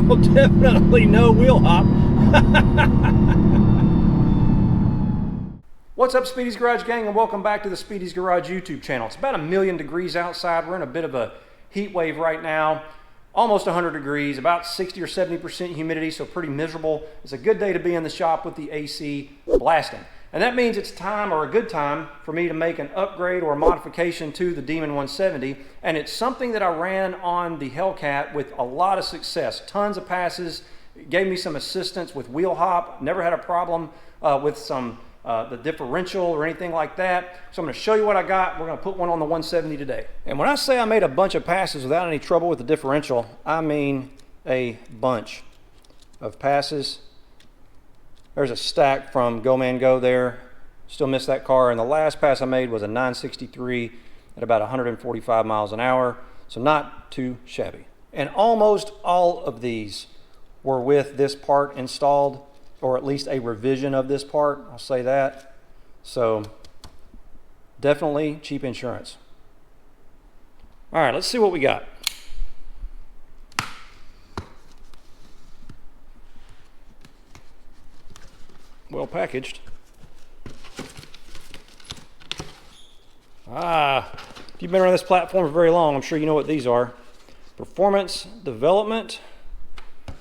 Oh, definitely no wheel hop. What's up, Speedy's Garage gang, and welcome back to the Speedy's Garage YouTube channel. It's about 1,000,000 degrees outside. We're in a bit of a heat wave right now. Almost 100 degrees, about 60 or 70% humidity, so pretty miserable. It's a good day to be in the shop with the AC blasting. And that means it's time, or a good time, for me to make an upgrade or a modification to the Demon 170. And it's something that I ran on the Hellcat with a lot of success. Tons of passes, it gave me some assistance with wheel hop. Never had a problem with the differential or anything like that. So I'm going to show you what I got. We're going to put one on the 170 today. And when I say I made a bunch of passes without any trouble with the differential, I mean a bunch of passes. There's a stack from Go Man Go there. Still miss that car. And the last pass I made was a 963 at about 145 miles an hour. So not too shabby. And almost all of these were with this part installed, or at least a revision of this part, I'll say that. So definitely cheap insurance. All right, let's see what we got. Well packaged. If you've been around this platform for very long, I'm sure you know what these are. Performance Development.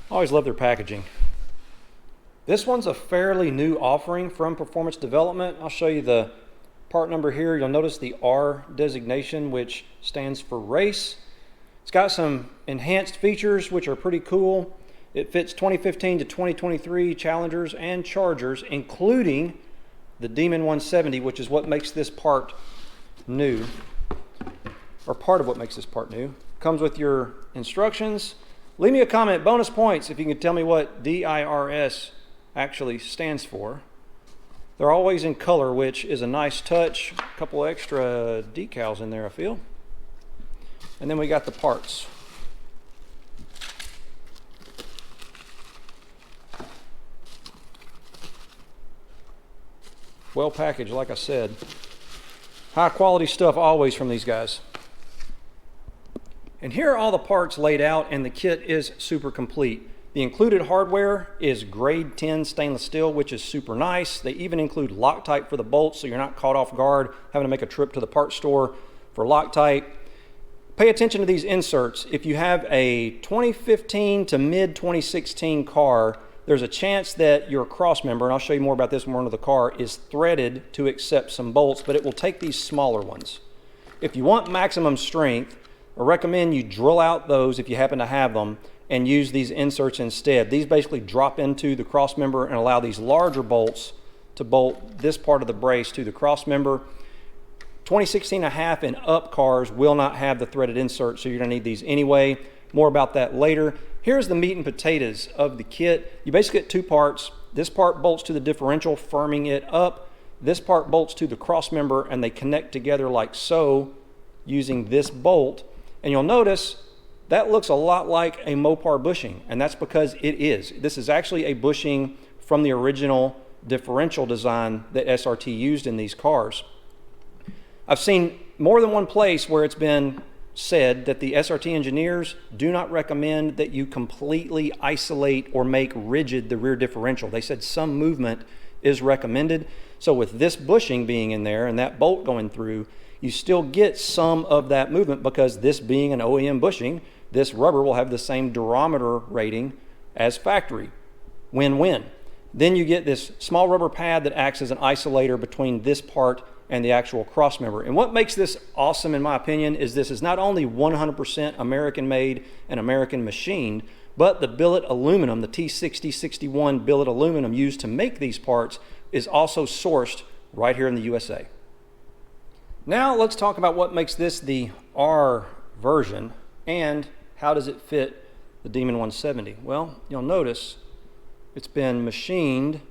Always love their packaging. This one's a fairly new offering from Performance Development. I'll show you the part number here. You'll notice the R designation, which stands for race. It's got some enhanced features, which are pretty cool. It fits 2015 to 2023 Challengers and Chargers, including the Demon 170, which is what makes this part new, or part of what makes this part new. Comes with your instructions. Leave me a comment, bonus points, if you can tell me what DIRS actually stands for. They're always in color, which is a nice touch. A couple extra decals in there, I feel. And then we got the parts. Well packaged, like I said. High quality stuff always from these guys. And here are all the parts laid out, and the kit is super complete. The included hardware is grade 10 stainless steel, which is super nice. They even include Loctite for the bolts, so you're not caught off guard having to make a trip to the parts store for Loctite. Pay attention to these inserts. If you have a 2015 to mid 2016 car, there's a chance that your cross member, and I'll show you more about this when we're under the car, is threaded to accept some bolts, but it will take these smaller ones. If you want maximum strength, I recommend you drill out those if you happen to have them and use these inserts instead. These basically drop into the cross member and allow these larger bolts to bolt this part of the brace to the cross member. 2016 and a half and up cars will not have the threaded insert, so you're gonna need these anyway. More about that later. Here's the meat and potatoes of the kit. You basically get two parts. This part bolts to the differential, firming it up. This part bolts to the cross member, and they connect together like so using this bolt. And you'll notice that looks a lot like a Mopar bushing, and that's because it is. This is actually a bushing from the original differential design that SRT used in these cars. I've seen more than one place where it's been said that the SRT engineers do not recommend that you completely isolate or make rigid the rear differential. They said some movement is recommended. So with this bushing being in there and that bolt going through, you still get some of that movement, because this being an OEM bushing, this rubber will have the same durometer rating as factory. Win-win. Then you get this small rubber pad that acts as an isolator between this part and the actual cross member. And what makes this awesome, in my opinion, is this is not only 100% American made and American machined, but the billet aluminum, the T6061 billet aluminum used to make these parts, is also sourced right here in the USA. Now let's talk about what makes this the R version and how does it fit the Demon 170. Well, you'll notice it's been machined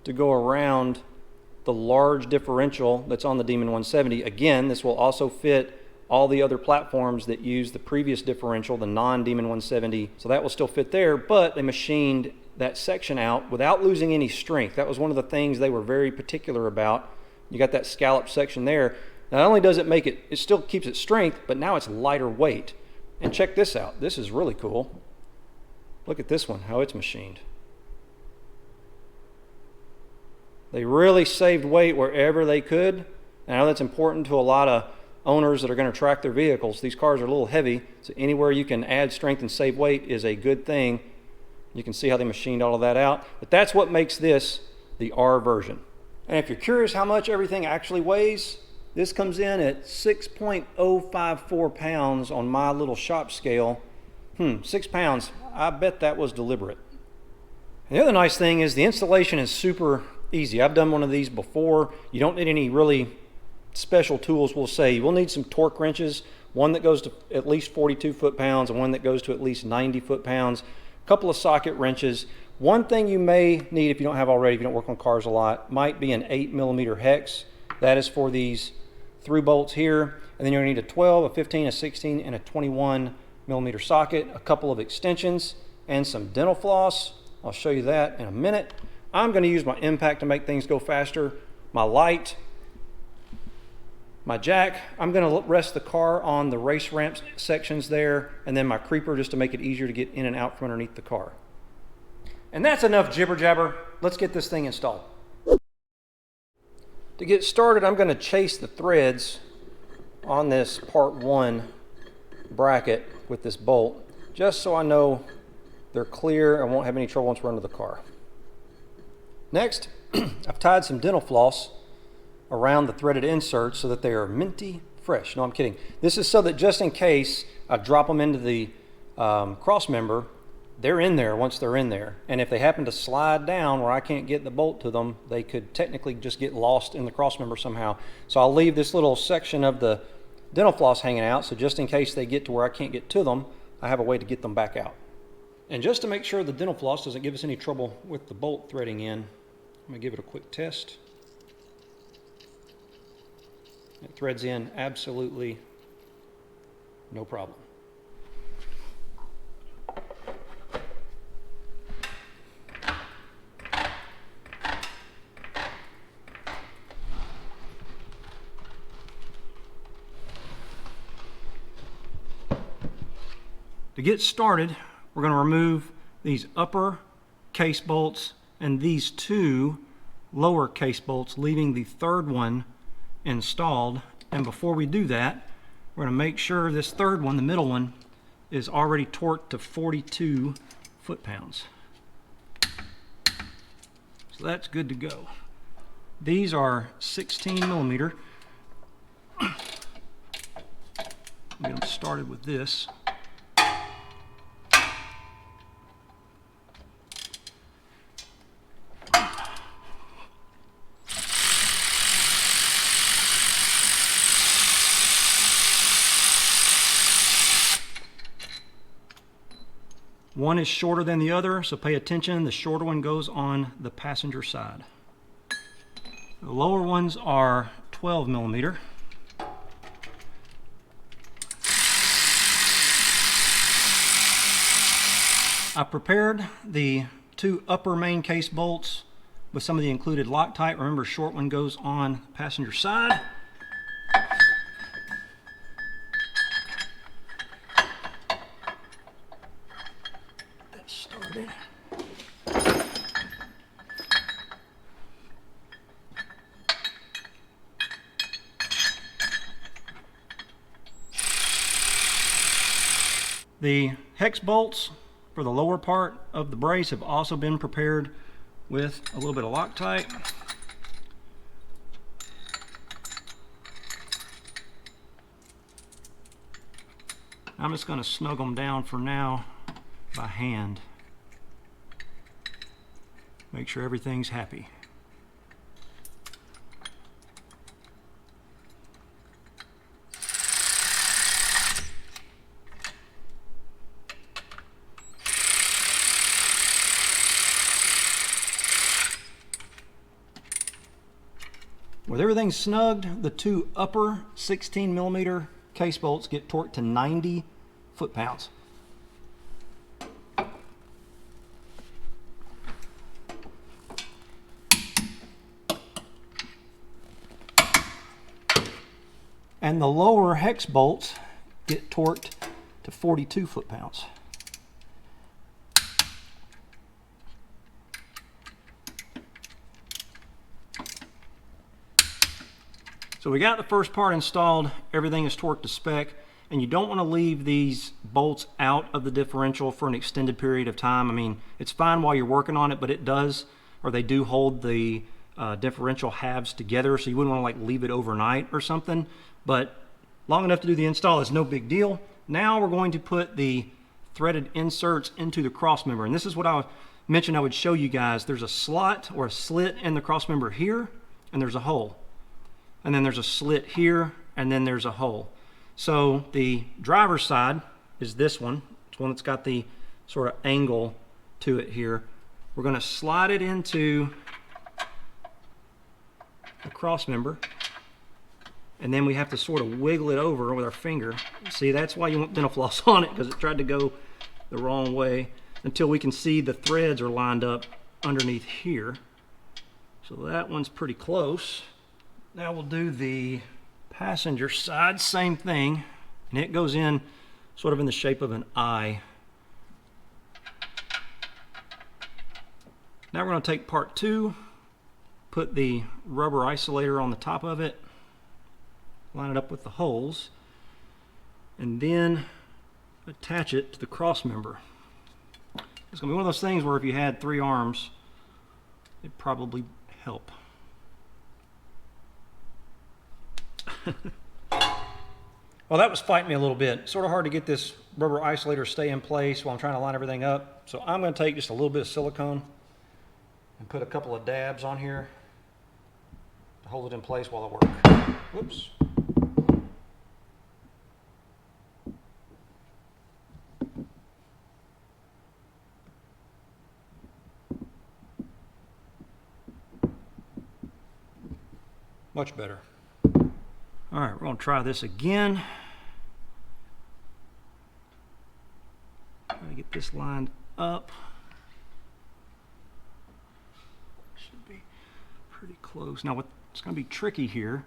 to go around the large differential that's on the Demon 170. Again, this will also fit all the other platforms that use the previous differential, the non-Demon 170, so that will still fit there, but they machined that section out without losing any strength. That was one of the things they were very particular about. You got that scallop section there. Not only does it make it, it still keeps its strength, but now it's lighter weight. And check this out. This is really cool. Look at this one, how it's machined. They really saved weight wherever they could. I know that's important to a lot of owners that are going to track their vehicles. These cars are a little heavy, so anywhere you can add strength and save weight is a good thing. You can see how they machined all of that out. But that's what makes this the R version. And if you're curious how much everything actually weighs, this comes in at 6.054 pounds on my little shop scale. 6 pounds. I bet that was deliberate. And the other nice thing is the installation is super easy. I've done one of these before. You don't need any really special tools, we'll say. You will need some torque wrenches, one that goes to at least 42 foot-pounds and one that goes to at least 90 foot-pounds. A couple of socket wrenches. One thing you may need, if you don't have already, if you don't work on cars a lot, might be an 8mm hex. That is for these through bolts here. And then you're going to need a 12, a 15, a 16, and a 21mm socket, a couple of extensions, and some dental floss. I'll show you that in a minute. I'm going to use my impact to make things go faster, my light, my jack. I'm going to rest the car on the race ramp sections there, and then my creeper just to make it easier to get in and out from underneath the car. And that's enough jibber jabber. Let's get this thing installed. To get started, I'm going to chase the threads on this part 1 bracket with this bolt, just so I know they're clear and won't have any trouble once we're under the car. Next, I've tied some dental floss around the threaded inserts so that they are minty fresh. No, I'm kidding. This is so that just in case I drop them into the cross member, they're in there once they're in there. And if they happen to slide down where I can't get the bolt to them, they could technically just get lost in the cross member somehow. So I'll leave this little section of the dental floss hanging out, so just in case they get to where I can't get to them, I have a way to get them back out. And just to make sure the dental floss doesn't give us any trouble with the bolt threading in, I'm going to give it a quick test. It threads in absolutely no problem. To get started, we're going to remove these upper case bolts and these 2 lower case bolts, leaving the third one installed. And before we do that, we're going to make sure this third one, the middle one, is already torqued to 42 foot-pounds. So that's good to go. These are 16mm. Get them started with this. One is shorter than the other, so pay attention. The shorter one goes on the passenger side. The lower ones are 12mm. I prepared the 2 upper main case bolts with some of the included Loctite. Remember, short one goes on the passenger side. The hex bolts for the lower part of the brace have also been prepared with a little bit of Loctite. I'm just going to snug them down for now by hand. Make sure everything's happy. With everything snugged, the 2 upper 16mm case bolts get torqued to 90 foot-pounds. And the lower hex bolts get torqued to 42 foot-pounds. So we got the first part installed, everything is torqued to spec, and you don't want to leave these bolts out of the differential for an extended period of time. I mean, it's fine while you're working on it, but it does, or they do hold the differential halves together, so you wouldn't want to like leave it overnight or something, but long enough to do the install is no big deal. Now we're going to put the threaded inserts into the cross member, and this is what I mentioned I would show you guys. There's a slot or a slit in the cross member here, and there's a hole. And then there's a slit here, and then there's a hole. So the driver's side is this one. It's one that's got the sort of angle to it here. We're going to slide it into the cross member, and then we have to sort of wiggle it over with our finger. See, that's why you want dental floss on it, because it tried to go the wrong way, until we can see the threads are lined up underneath here. So that one's pretty close. Now we'll do the passenger side, same thing, and it goes in sort of in the shape of an eye. Now we're going to take part 2, put the rubber isolator on the top of it, line it up with the holes, and then attach it to the cross member. It's going to be one of those things where if you had 3 arms, it'd probably help. Well, that was fighting me a little bit. Sort of hard to get this rubber isolator to stay in place while I'm trying to line everything up. So I'm going to take just a little bit of silicone and put a couple of dabs on here to hold it in place while I work. Whoops. Much better. All right, we're going to try this again. Try to get this lined up. Should be pretty close. Now, what's going to be tricky here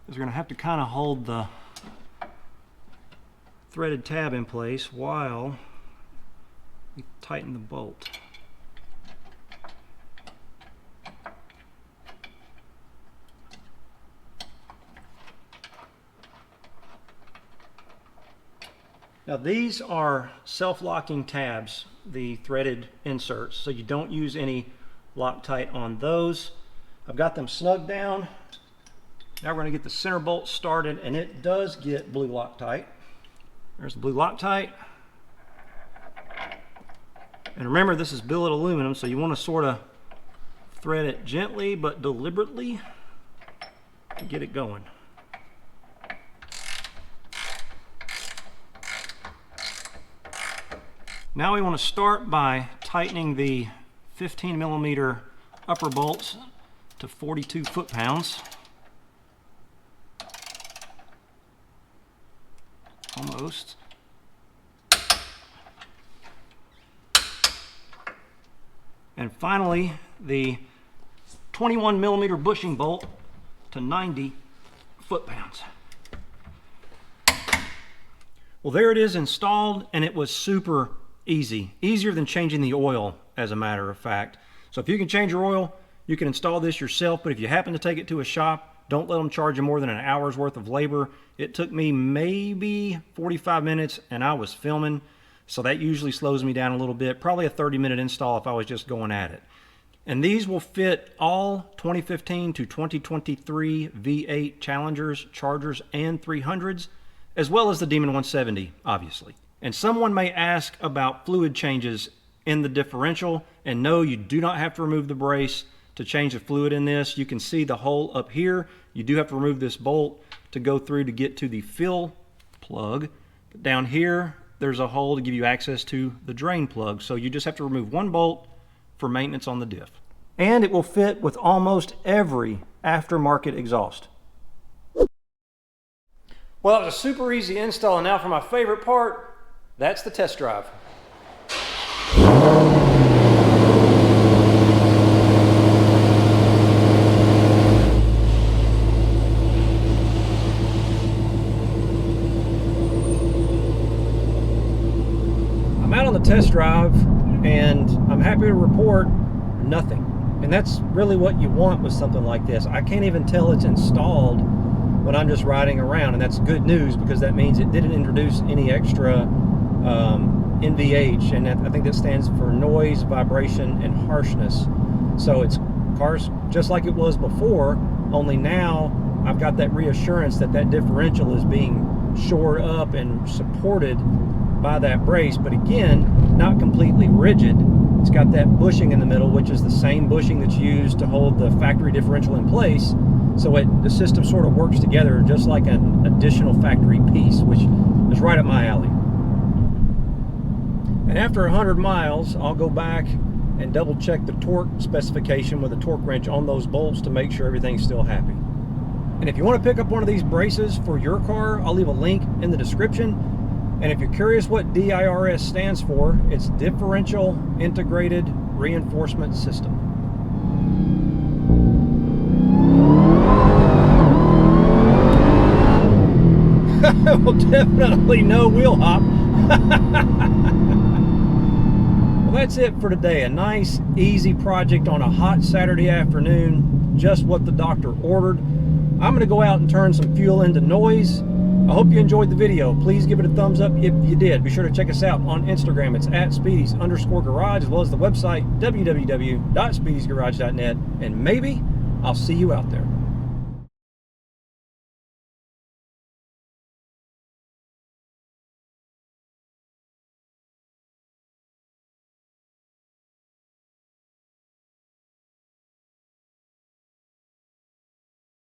is we're going to have to kind of hold the threaded tab in place while we tighten the bolt. Now these are self-locking tabs, the threaded inserts, so you don't use any Loctite on those. I've got them snug down. Now we're going to get the center bolt started, and it does get blue Loctite. There's the blue Loctite. And remember, this is billet aluminum, so you want to sort of thread it gently but deliberately to get it going. Now we want to start by tightening the 15mm upper bolts to 42 foot-pounds. Almost. And finally, the 21mm bushing bolt to 90 foot-pounds. Well, there it is installed, and it was super easy. Easier than changing the oil, as a matter of fact. So if you can change your oil, you can install this yourself, but if you happen to take it to a shop, don't let them charge you more than an hour's worth of labor. It took me maybe 45 minutes, and I was filming, so that usually slows me down a little bit. Probably a 30-minute install if I was just going at it. And these will fit all 2015 to 2023 V8 Challengers, Chargers, and 300s, as well as the Demon 170, obviously. And someone may ask about fluid changes in the differential, and no, you do not have to remove the brace to change the fluid in this. You can see the hole up here. You do have to remove this bolt to go through to get to the fill plug. But down here, there's a hole to give you access to the drain plug. So you just have to remove one bolt for maintenance on the diff. And it will fit with almost every aftermarket exhaust. Well, it was a super easy install, and now for my favorite part, that's the test drive. I'm out on the test drive, and I'm happy to report nothing. And that's really what you want with something like this. I can't even tell it's installed when I'm just riding around, and that's good news because that means it didn't introduce any extra NVH, and I think that stands for noise, vibration, and harshness. So it's cars just like it was before, only now I've got that reassurance that that differential is being shored up and supported by that brace, but again, not completely rigid. It's got that bushing in the middle, which is the same bushing that's used to hold the factory differential in place. So the system sort of works together just like an additional factory piece, which is right up my alley. And after 100 miles, I'll go back and double check the torque specification with a torque wrench on those bolts to make sure everything's still happy. And if you want to pick up one of these braces for your car, I'll leave a link in the description. And if you're curious what DIRS stands for, it's Differential Integrated Reinforcement System. Well, definitely no wheel hop. Well, that's it for today. A nice, easy project on a hot Saturday afternoon. Just what the doctor ordered. I'm going to go out and turn some fuel into noise. I hope you enjoyed the video. Please give it a thumbs up if you did. Be sure to check us out on Instagram. It's @Speedys_garage, as well as the website www.speedysgarage.net. And maybe I'll see you out there.